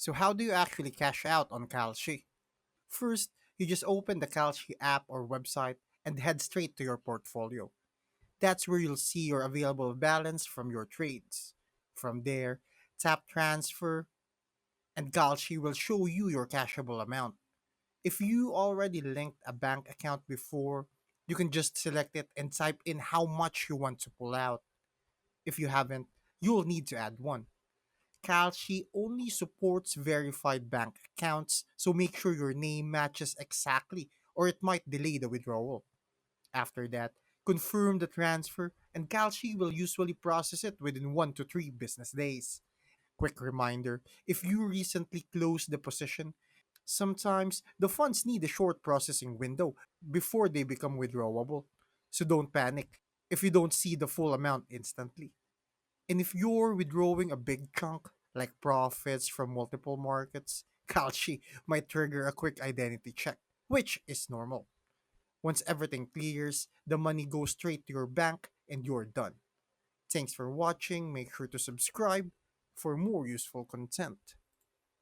So how do you actually cash out on Kalshi? First, you just open the Kalshi app or website and head straight to your portfolio. That's where you'll see your available balance from your trades. From there, tap transfer and Kalshi will show you your cashable amount. If you already linked a bank account before, you can just select it and type in how much you want to pull out. If you haven't, you'll need to add one. Kalshi only supports verified bank accounts, so make sure your name matches exactly or it might delay the withdrawal. After that, confirm the transfer and Kalshi will usually process it within 1 to 3 business days. Quick reminder, if you recently closed the position, sometimes the funds need a short processing window before they become withdrawable. So don't panic if you don't see the full amount instantly. And if you're withdrawing a big chunk, like profits from multiple markets, Kalshi might trigger a quick identity check, which is normal. Once everything clears, the money goes straight to your bank and you're done. Thanks for watching. Make sure to subscribe for more useful content.